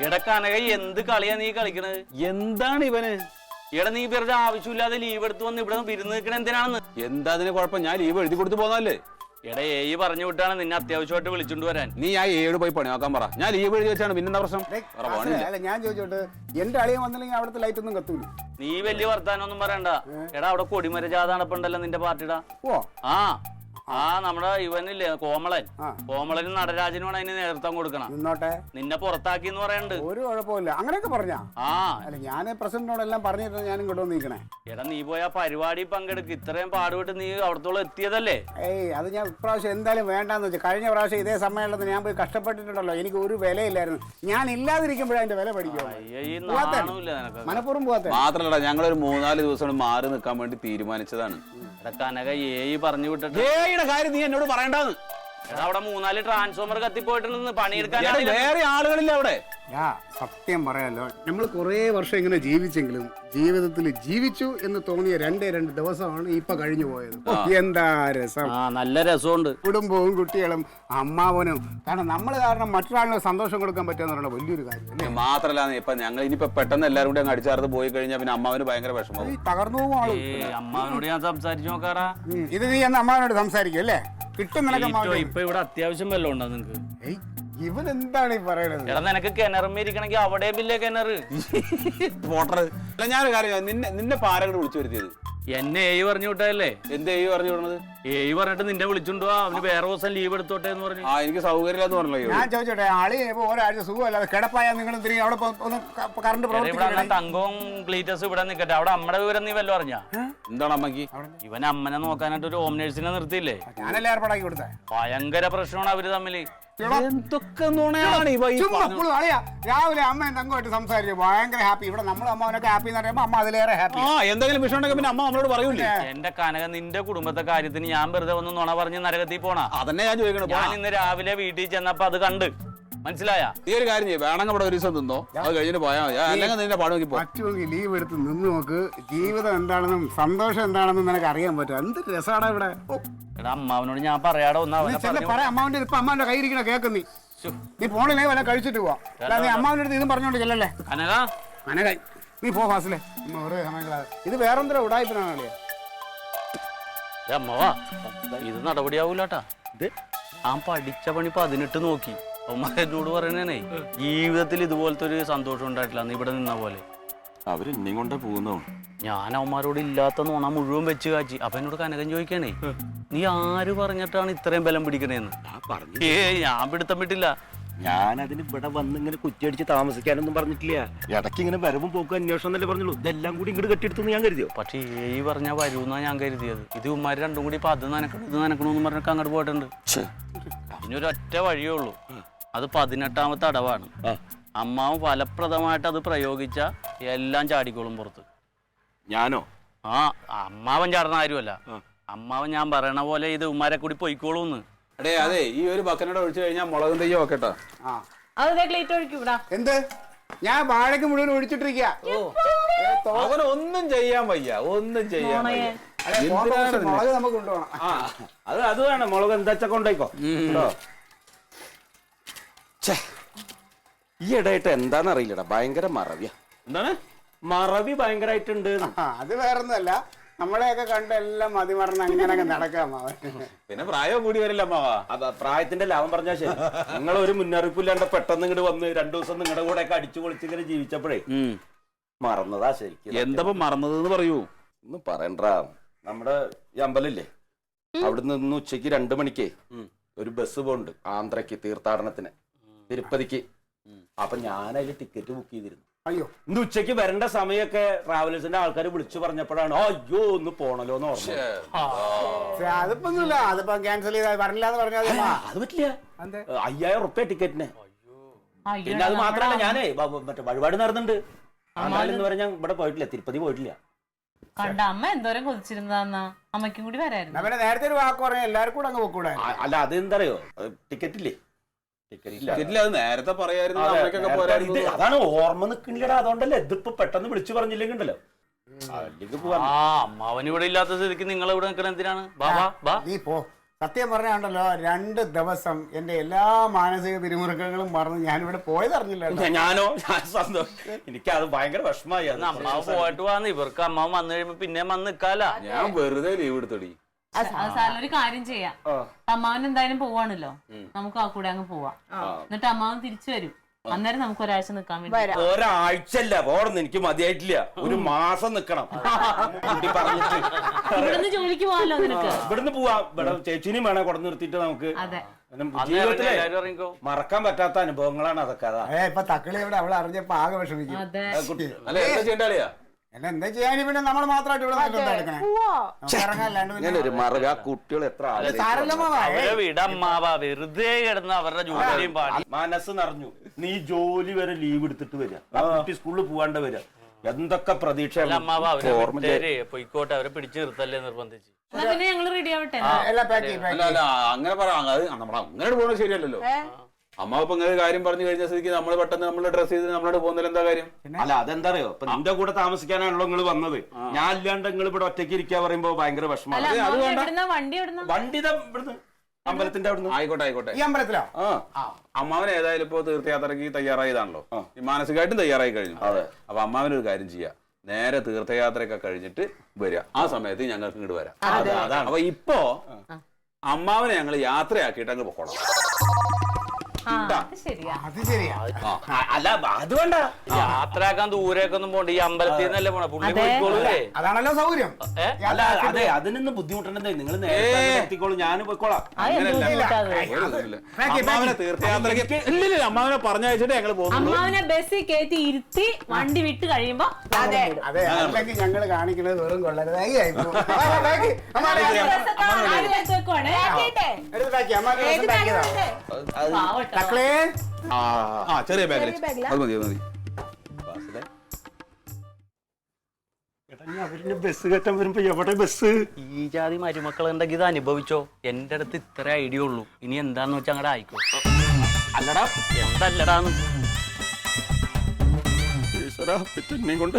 എടക്കനക എന്ത് കളിയാ നീ കളിക്കണത്? എന്താണ് ഇവന്? എടാ നീ വെറുതെ ആവശ്യമില്ലാതെ ലീവ് എടുത്ത് വന്ന് ഇവിടെ വിരുന്ന് നിൽക്കണ എന്തിനാണെന്ന്? എന്താ അതിന് കുഴപ്പം? ഞാൻ ലീവ് എഴുതി കൊടുത്ത് പോന്നല്ലേ. എടാ പറഞ്ഞു വിട്ടാണ് നിന്നെ അത്യാവശ്യമായിട്ട് വിളിച്ചോണ്ട് വരാൻ. നീ ആ 7 പോയി പണി നോക്കാൻ പറ. ഞാൻ ലീവ് എഴുതി വെച്ചാണ് പിന്നെന്താ പ്രശ്നം? ഞാൻ ചോദിച്ചോട്ട് എന്റെ അളിയൻ വന്നില്ലെങ്കിൽ അവിടുത്തെ ലൈറ്റ് ഒന്നും കത്തൂല. നീ വലിയ വർത്താനൊന്നും പറയണ്ട. എടാ അവിടെ കൊടിമര ജാഥ നടപ്പുണ്ടല്ലോ നിന്റെ പാർട്ടിയുടെ. നമ്മുടെ ഇവനില്ലേ കോമളനും നടരാജനുമാണ് അതിന് നേതൃത്വം കൊടുക്കണം. നിന്നോട്ടെ, നിന്നെ പുറത്താക്കി എന്ന് പറയണ്ട്. ഒരു കുഴപ്പമില്ല. അങ്ങനെയൊക്കെ പറഞ്ഞാ അല്ല, ഞാൻ പ്രസിഡന്റിനോടെല്ലാം പറഞ്ഞിട്ട് ഞാൻ ഇങ്ങോട്ട് വന്നിരിക്കണേ. എടാ നീ പോയ പരിപാടി പങ്കെടുക്ക്. ഇത്രയും പാടുപെട്ട് നീ അവിടത്തോളം എത്തിയതല്ലേ? അത് ഞാൻ ഇപ്രാവശ്യം എന്തായാലും വേണ്ടാന്ന് വെച്ചാൽ കഴിഞ്ഞ പ്രാവശ്യം ഇതേ സമ്മേളനത്തിൽ ഞാൻ പോയി കഷ്ടപ്പെട്ടിട്ടുണ്ടല്ലോ. എനിക്ക് ഒരു വിലയില്ലായിരുന്നു. ഞാൻ ഇല്ലാതിരിക്കുമ്പോഴേ അതിന്റെ വില പഠിക്കും. മനഃപൂർവ്വം പോകാത്ത മാത്രല്ല, ഞങ്ങളൊരു 3-4 ദിവസം മാറി നിൽക്കാൻ വേണ്ടി തീരുമാനിച്ചതാണ്. കനക പറഞ്ഞു വിട്ടിട്ട് കാര്യം നീ എന്നോട് പറയണ്ടാന്ന്. അവിടെ 3-4 ട്രാൻസ്ഫോമർ കത്തിപ്പോയിട്ടുണ്ടെന്ന് പണിയെടുക്കാൻ വേറെ ആളുകളില്ല അവിടെ. സത്യം പറയാലോ, നമ്മൾ കുറെ വർഷം ഇങ്ങനെ ജീവിച്ചെങ്കിലും ജീവിതത്തിൽ ജീവിച്ചു എന്ന് തോന്നിയ 2 ദിവസമാണ് ഇപ്പൊ കഴിഞ്ഞു പോയത്. എന്താ രസം! നല്ല രസമുണ്ട്. കുടുംബവും കുട്ടികളും അമ്മാവനും. കാരണം നമ്മൾ കാരണം മറ്റൊരാളിന് സന്തോഷം കൊടുക്കാൻ പറ്റുക എന്ന് പറയുന്നത് വലിയൊരു കാര്യം. മാത്രല്ല, ഇപ്പൊ ഞങ്ങൾ ഇനിയിപ്പോ പെട്ടെന്ന് എല്ലാവരും കൂടി അങ്ങ് അടിച്ചാർത്ത് പോയി കഴിഞ്ഞാൽ പിന്നെ അമ്മാവന് ഭയങ്കര വിഷമം. തകർന്നു പോകും ആള്. അമ്മാവനോട് ഞാൻ സംസാരിച്ചു നോക്കാറാ. ഇത് നീ എന്ന് അമ്മാവനോട് സംസാരിക്കും അല്ലേ? കിട്ടും നിനക്ക്. ഇപ്പൊ ഇവിടെ അത്യാവശ്യം വല്ലതും ഉണ്ടോ നിങ്ങക്ക്? ഇവൻ എന്താണ് ഈ പറയണത്? എടാ നിനക്ക് കിണറുമ്പിരിക്കണമെങ്കിൽ അവിടെ ബില്ലേ കിണറ്. ഞാനൊരു കാര്യം, നിന്നെ പാരങ്ങോട് വിളിച്ചു വരുത്തിയത് എന്നെ പറഞ്ഞു വിട്ടതല്ലേ? എന്ത് പറഞ്ഞു വിടണത്? പറഞ്ഞിട്ട് നിന്നെ വിളിച്ചുണ്ടോ? അവന് വേറെ ദിവസം ലീവ് എടുത്തോട്ടെ എന്ന് പറഞ്ഞു. എനിക്ക് സൗകര്യമില്ലാന്ന് പറഞ്ഞല്ലോ. ഞാൻ ചോദിച്ചോട്ടെ, ആളി ഒരാഴ്ച സുഖമല്ലാതെ കിടപ്പായ നിങ്ങൾ എന്തിനും അവിടെ കറണ്ട് പ്രവർത്തിക്കണം. തങ്കവും ക്ലീറ്റസ് ഇവിടെ നിൽക്കട്ടെ. അവിടെ അമ്മയുടെ വിവരം നീ വല്ലതും അറിഞ്ഞാ? എന്താണ് അമ്മക്ക്? ഇവൻ അമ്മനെ നോക്കാനായിട്ട് ഒരു ഹോം നേഴ്സിനെ നിർത്തിയില്ലേ? ഞാനല്ലേ ഏർപ്പാടാക്കി കൊടുത്തേ. ഭയങ്കര പ്രശ്നമാണ് അവര് തമ്മില്. എന്തൊക്കെ നുണയാണ് രാവിലെ അമ്മയും തങ്കമായിട്ട് സംസാരിച്ചു. ഭയങ്കര ഹാപ്പി. ഇവിടെ നമ്മൾ അമ്മാവനൊക്കെ ഹാപ്പി എന്ന് പറയുമ്പോ അമ്മ അതിലേറെ ഹാപ്പി. എന്തെങ്കിലും വിഷയം ഉണ്ടെങ്കിൽ പിന്നെ അമ്മ നമ്മളോട് പറയൂലേ? എന്റെ കനക, നിന്റെ കുടുംബത്തെ കാര്യത്തിന് ഞാൻ വെറുതെ ഒന്ന് നുണ പറഞ്ഞ് നരകത്തിൽ പോണ? അതന്നെ ഞാൻ ചോദിക്കണം. ഞാൻ ഇന്ന് രാവിലെ വീട്ടിൽ ചെന്നപ്പോ അത് കണ്ട് മനസ്സിലായ. ഈ ഒരു കാര്യം ചെയ്യും, വേണമെങ്കിൽ ഇവിടെ ഒരു ദിവസം നിന്നോ, അത് കഴിഞ്ഞിട്ട് പോയാൽ മതി. അല്ലെങ്കിൽ നിന്റെ പാട് നോക്കി പറ്റുമെങ്കിൽ ലീവ് എടുത്ത് നിന്ന് നോക്ക്. ജീവിതം എന്താണെന്നും സന്തോഷം എന്താണെന്നും നിനക്ക് അറിയാൻ പറ്റും. എന്ത് രസാടാ ഇവിടെ. എടാ അമ്മാവനോട് ഞാൻ പറയാടോ. അമ്മാവന്റെ ഇപ്പൊ അമ്മാവന്റെ കൈ ഇരിക്കണ കേക്ക്. നീ ഫോണിലേ വല്ല കഴിച്ചിട്ട് പോവാ. നീ അമ്മാവന്റെ അടുത്ത് ഇതും പറഞ്ഞോണ്ട് ചെല്ലല്ലേ. കനക നീ പോ ഫാസിലെ. ഓരോ സമയങ്ങളാണ് ഇത്. വേറെന്തോ ഉടായ്പിനാണല്ലേ അമ്മവാ. ഇത് നടപടിയാവൂലട്ടാ. ഇത് ആ പഠിച്ച പണി 18 നോക്കി. അവന്മാരോട് പറയണേ, ജീവിതത്തിൽ ഇതുപോലത്തെ ഒരു സന്തോഷം ഉണ്ടായിട്ടില്ല നീ ഇവിടെ നിന്ന പോലെ. അവരെന്നെ കൊണ്ടേ പോകുന്നോ? ഞാൻ അവന്മാരോട് ഇല്ലാത്ത നോണ മുഴുവൻ വെച്ച് കാച്ചി. അപ്പൊ എന്നോട് കനകൻ ചോദിക്കണേ, നീ ആര് പറഞ്ഞിട്ടാണ് ഇത്രയും ബലം പിടിക്കണേന്ന്? ഞാൻ പിടുത്തം വിട്ടില്ല. ഞാനതിന് ഇവിടെ വന്ന് ഇങ്ങനെ കുറ്റിയടിച്ച് താമസിക്കാനൊന്നും പറഞ്ഞിട്ടില്ല. ഇടയ്ക്ക് ഇങ്ങനെ വരവും പോക്കും അന്വേഷണം എന്നല്ലേ പറഞ്ഞുള്ളൂ. ഇതെല്ലാം കൂടി ഇങ്ങോട്ട് കെട്ടിയെടുത്തെന്ന് ഞാൻ കരുതിയോ? പക്ഷേ പറഞ്ഞാൽ വരൂന്നാ ഞാൻ കരുതിയത്. ഇത് ഉമ്മാര് രണ്ടും കൂടി ഇപ്പൊ അത് നനക്കണം ഇത് നനക്കണമെന്ന് പറഞ്ഞൊക്കെ അങ്ങോട്ട് പോയിട്ടുണ്ട്. ഇനിയൊരൊറ്റ വഴിയേ ഉള്ളൂ. അത് 18ാമത്തെ അടവാണ്. അമ്മാവൻ ഫലപ്രദമായിട്ട് അത് പ്രയോഗിച്ച എല്ലാം ചാടിക്കോളും പുറത്ത്. ഞാനോ? അമ്മാവൻ ചാടണ ആരുമല്ല. അമ്മാവൻ ഞാൻ പറയണ പോലെ ഇത് ഉമ്മാരെ കൂടി പൊയ്ക്കോളൂന്ന്. അതെ, ഈ ഒരു ബക്കനോട് ഒഴിച്ചു കഴിഞ്ഞാൽ മുളകും തെയ്യോ വെക്കട്ടോ. എന്ത്? ഞാൻ വാഴയ്ക്ക് മുഴുവൻ ഒഴിച്ചിട്ടിരിക്കുക. ഒന്നും ചെയ്യാൻ വയ്യ, ഒന്നും ചെയ്യാൻ വയ്യ. മുളക് നമുക്ക് കൊണ്ടുപോകണം. അത് വേണം. മുളക് എന്താ കൊണ്ടോയിക്കോ. ഈ ഇടയായിട്ട് എന്താന്നറിയില്ലടാ, ഭയങ്കര മറവിയാ. എന്താണ് മറവി ഭയങ്കരമായിട്ടുണ്ട്. അത് വേറൊന്നുമല്ല, നമ്മളെയൊക്കെ കണ്ട് എല്ലാം മതിമറന്ന് അങ്ങനെയൊക്കെ നടക്കാം. പിന്നെ പ്രായം കൂടി വരില്ല അമ്മാവാ. അതാ പ്രായത്തിന്റെ ലാഭം പറഞ്ഞാൽ ശരി. നിങ്ങൾ ഒരു മുന്നറിയിപ്പില്ലാണ്ട് പെട്ടെന്ന് ഇങ്ങോട്ട് വന്ന് 2 ദിവസം നിങ്ങളുടെ കൂടെ ഒക്കെ അടിച്ചു പൊളിച്ച് ഇങ്ങനെ ജീവിച്ചപ്പോഴേ മറന്നതാ ശരിക്കും. എന്താ മറന്നതെന്ന് പറയൂ. ഒന്നും പറയണ്ടാ. നമ്മുടെ ഈ അമ്പലമില്ലേ, അവിടുന്ന് ഇന്ന് ഉച്ചക്ക് 2 മണിക്ക് ഒരു ബസ് പോകുന്നുണ്ട് ആന്ധ്രക്ക് തീർത്ഥാടനത്തിന്, തിരുപ്പതിക്ക്. അപ്പൊ ഞാനതിൽ ടിക്കറ്റ് ബുക്ക് ചെയ്തിരുന്നു. അയ്യോ, ഇന്ന് ഉച്ചക്ക് വരേണ്ട സമയമൊക്കെ ട്രാവലേഴ്സിന്റെ ആൾക്കാർ വിളിച്ചു പറഞ്ഞപ്പോഴാണ് അയ്യോ ഒന്ന് പോണല്ലോ എന്ന് ഓർമ്മ. അതിപ്പൊന്നുമില്ല, അതിപ്പോ ക്യാൻസൽ ചെയ്താൽ പറഞ്ഞില്ലാന്ന് പറഞ്ഞാൽ അത് പറ്റില്ല. 5000 റുപ്യ ടിക്കറ്റിന്. പിന്നെ അത് മാത്രല്ല, ഞാനേ മറ്റേ വഴിപാട് നടന്നുണ്ട്. എന്ന് പറഞ്ഞാൽ ഇവിടെ പോയിട്ടില്ല, തിരുപ്പതി പോയിട്ടില്ല. കണ്ട അമ്മ എന്തോരം കൊതിച്ചിരുന്നതാ. അമ്മയ്ക്കും കൂടി വരായിരുന്നു. അവനെ നേരത്തെ ഒരു വാക്ക് പറഞ്ഞാൽ എല്ലാവർക്കും കൂടെ അങ്ങ് പോക്കൂടെ. അല്ല അതെന്തറിയോ, ടിക്കറ്റ് ഇല്ലേ? അത് നേരത്തെ പറയായിരുന്നു. അതാണ് ഓർമ്മ നിൽക്കണില്ലടാ. അതുകൊണ്ടല്ലേ ഇതിപ്പോ പെട്ടെന്ന് വിളിച്ചു പറഞ്ഞില്ലെങ്കിൽ ഉണ്ടല്ലോ. അമ്മാവൻ ഇവിടെ ഇല്ലാത്ത സ്ഥിതിക്ക് നിങ്ങൾ ഇവിടെ നിൽക്കണ എന്തിനാണ്? നീ പോ. സത്യം പറഞ്ഞാണ്ടല്ലോ 2 ദിവസം എന്റെ എല്ലാ മാനസിക പിരിമുറുക്കങ്ങളും മറന്ന് ഞാനിവിടെ പോയതറിഞ്ഞില്ല. ഞാനോ സന്തോഷം, എനിക്ക് അത് ഭയങ്കര വിഷമായി. അമ്മാവ് പോയിട്ട് വന്ന് ഇവർക്ക് അമ്മാവ് വന്നു കഴിയുമ്പോ പിന്നെ വന്ന് നിക്കാല. ഞാൻ വെറുതെ ലീവ് എടുത്തോടി. ഒരു കാര്യം ചെയ്യാം, അമ്മാവൻ എന്തായാലും പോവാണല്ലോ, നമുക്ക് ആ കൂടെ അങ്ങ് പോവാം. എന്നിട്ട് അമ്മാവൻ തിരിച്ചു വരും, അന്നേരം നമുക്ക് ഒരാഴ്ച നിക്കാൻ വേണ്ടി. ഒരാഴ്ചല്ല പോണെന്ന് എനിക്ക് മതിയായിട്ടില്ല, 1 മാസം നിക്കണം പറഞ്ഞിട്ട്. ഇവിടുന്ന് ജോലിക്ക് പോവാല്ലോ നിനക്ക്. ഇവിടുന്ന് പോവാ, ഇവിടെ ചേച്ചിനും വേണേ കൊടു നിർത്തിയിട്ട് നമുക്ക്. അതെ, ജീവിതത്തിലെ മറക്കാൻ പറ്റാത്ത അനുഭവങ്ങളാണ് അതൊക്കെ. അതാ ഇപ്പൊ തക്കളി ഇവിടെ അവളെ അറിഞ്ഞപ്പോ ആകെ വിഷമിക്കും. അതെ. അല്ല എന്താ ചെയ്യണ്ടാളിയാ? എന്നെ എന്താ ചെയ്യാൻ, പിന്നെ നമ്മൾ മാത്രമായിട്ട് ഇവിടെ എടുക്കണേ. ഇങ്ങനൊരു മറുക കുട്ടികൾ എത്ര വീടമ്മാവാ വെറുതെ കിടന്ന് അവരുടെ ജോലിയും പാടി. മനസ്സ് നിറഞ്ഞു. നീ ജോലി വരെ ലീവ് എടുത്തിട്ട് വരിക, കുട്ടി സ്കൂളിൽ പോകാണ്ട് വരിക, എന്തൊക്കെ പ്രതീക്ഷ. അമ്മാവാ അവരെ പൊയ്ക്കോട്ടെ, അവരെ പിടിച്ചു നിർത്തല്ലേ നിർബന്ധിച്ച്. പിന്നെ ഞങ്ങള് റെഡി ആവട്ടെ. അല്ല അങ്ങനെ പറയാം, അത് നമ്മൾ അങ്ങനെ പോകുന്നത് ശരിയല്ലല്ലോ. അമ്മ ഇപ്പൊ ഇങ്ങനെ കാര്യം പറഞ്ഞു കഴിഞ്ഞ സ്ഥിതിക്ക് നമ്മൾ പെട്ടെന്ന് നമ്മൾ ഡ്രസ് ചെയ്ത് നമ്മളോട് പോകുന്നതിൽ എന്താ കാര്യം? അല്ല അതെന്താ അറിയോ, ഇപ്പൊ നിന്റെ കൂടെ താമസിക്കാനാണല്ലോ നിങ്ങൾ വന്നത്. ഞാൻ ഇല്ലാണ്ട് നിങ്ങൾ ഇവിടെ ഒറ്റയ്ക്ക് ഇരിക്കാ പറയുമ്പോ ഭയങ്കര വിഷമമാണ്. വണ്ടി വണ്ടി ഇവിടുന്ന് അമ്പലത്തിന്റെ അവിടുന്ന്. ആയിക്കോട്ടെ. ഈ അമ്പലത്തിലോ? അമ്മാവൻ ഏതായാലും ഇപ്പൊ തീർത്ഥയാത്രക്ക് തയ്യാറായതാണല്ലോ, മാനസികമായിട്ടും തയ്യാറായി കഴിഞ്ഞു. അപ്പൊ അമ്മാവനൊരു കാര്യം ചെയ്യാം, നേരെ തീർത്ഥയാത്രയൊക്കെ കഴിഞ്ഞിട്ട് വരിക. ആ സമയത്ത് ഞങ്ങൾക്ക് ഇങ്ങോട്ട് വരാം. അപ്പൊ ഇപ്പോ അമ്മാവനെ ഞങ്ങൾ യാത്രയാക്കിയിട്ട് അങ്ങ് പൊക്കോളാം. അത് ശരിയാ. അല്ല അതുകൊണ്ട യാത്രയാക്കാൻ ദൂരേക്കൊന്നും പോണ്ട, ഈ അമ്പലത്തിൽ നിന്നല്ലേ പോണ. പുള്ളി പോയിക്കോളൂലേ, അതാണല്ലോ സൗകര്യം. അല്ല അതെ, അതിനൊന്നും ബുദ്ധിമുട്ടുണ്ടെന്നേ, നിങ്ങൾ നേരെ എത്തിക്കോളൂ, ഞാൻ പോയിക്കോളാം. അമ്മാവനെ തീർത്ഥയാത്രക്ക് ഇല്ലില്ല, അമ്മാവനെ പറഞ്ഞയച്ചിട്ട് ഞങ്ങൾ പോകും. അമ്മാവനെ ബസ്സിൽ കയറ്റി ഇരുത്തി വണ്ടി വിട്ട് കഴിയുമ്പോ അതെ, അല്ലെങ്കിൽ ഞങ്ങള് കാണിക്കുന്നത് വെറും കൊള്ളരുതായി. ചെറിയ ബാഗിൽ അത് മതി. അവരുടെ ബസ് കയറ്റാൻ വരുമ്പോ എവിടെ ബസ്? ഈ ജാതി മരുമക്കൾ ഉണ്ടെങ്കിൽ ഇത് അനുഭവിച്ചോ. എന്റെ അടുത്ത് ഇത്ര ഐഡിയ ഉള്ളൂ, ഇനി എന്താന്ന് വെച്ചാൽ അങ്ങടെ ആയിക്കോ. അല്ലടാ എന്തല്ലടാന്ന് കൊണ്ട്